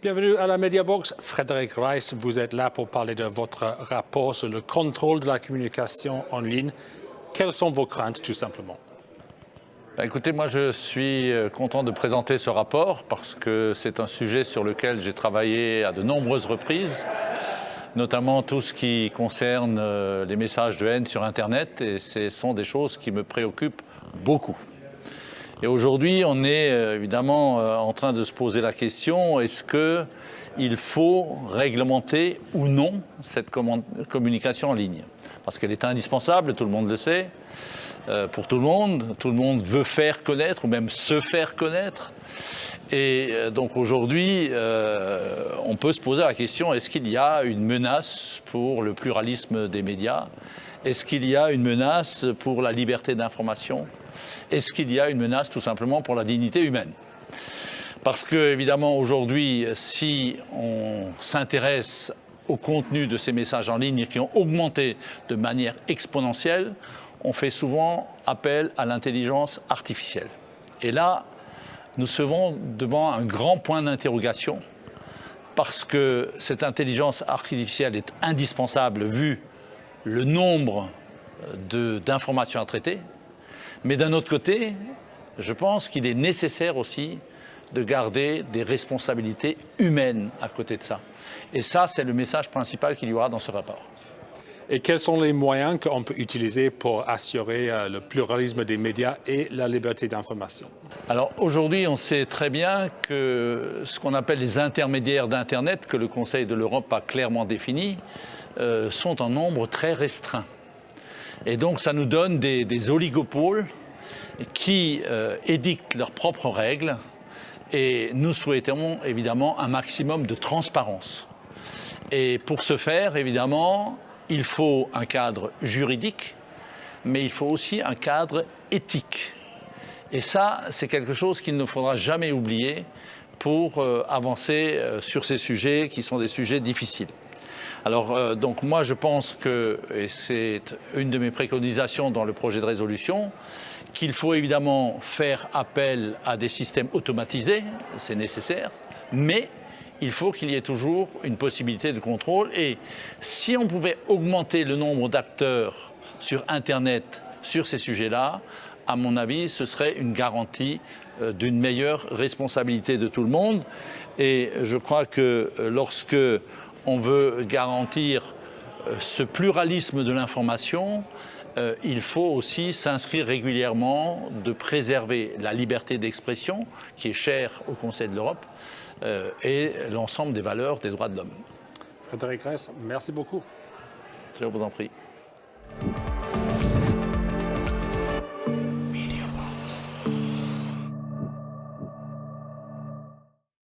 Bienvenue à la Mediabox. Frédéric Reiss, vous êtes là pour parler de votre rapport sur le contrôle de la communication en ligne. Quelles sont vos craintes, tout simplement? Écoutez, moi je suis content de présenter ce rapport parce que c'est un sujet sur lequel j'ai travaillé à de nombreuses reprises, notamment tout ce qui concerne les messages de haine sur Internet, et ce sont des choses qui me préoccupent beaucoup. Et aujourd'hui, on est évidemment en train de se poser la question, est-ce qu'il faut réglementer ou non cette communication en ligne? Parce qu'elle est indispensable, tout le monde le sait, pour tout le monde veut faire connaître ou même se faire connaître. Et donc aujourd'hui, on peut se poser la question, est-ce qu'il y a une menace pour le pluralisme des médias? Est-ce qu'il y a une menace pour la liberté d'information? Est-ce qu'il y a une menace tout simplement pour la dignité humaine? Parce que, évidemment, aujourd'hui, si on s'intéresse au contenu de ces messages en ligne qui ont augmenté de manière exponentielle, on fait souvent appel à l'intelligence artificielle. Et là, nous serons devant un grand point d'interrogation parce que cette intelligence artificielle est indispensable vu le nombre d'informations à traiter. Mais d'un autre côté, je pense qu'il est nécessaire aussi de garder des responsabilités humaines à côté de ça. Et ça, c'est le message principal qu'il y aura dans ce rapport. Et quels sont les moyens qu'on peut utiliser pour assurer le pluralisme des médias et la liberté d'information? Alors aujourd'hui, on sait très bien que ce qu'on appelle les intermédiaires d'Internet, que le Conseil de l'Europe a clairement défini, sont en nombre très restreint. Et donc ça nous donne des oligopoles qui édictent leurs propres règles, et nous souhaitons évidemment un maximum de transparence. Et pour ce faire, évidemment, il faut un cadre juridique, mais il faut aussi un cadre éthique. Et ça, c'est quelque chose qu'il ne faudra jamais oublier pour avancer sur ces sujets qui sont des sujets difficiles. Alors, donc moi je pense que, et c'est une de mes préconisations dans le projet de résolution, qu'il faut évidemment faire appel à des systèmes automatisés, c'est nécessaire, mais il faut qu'il y ait toujours une possibilité de contrôle. Et si on pouvait augmenter le nombre d'acteurs sur Internet sur ces sujets-là, à mon avis, ce serait une garantie d'une meilleure responsabilité de tout le monde. Et je crois que lorsque on veut garantir ce pluralisme de l'information, il faut aussi s'inscrire régulièrement de préserver la liberté d'expression, qui est chère au Conseil de l'Europe, et l'ensemble des valeurs des droits de l'homme. Frédéric Reiss, merci beaucoup. Je vous en prie.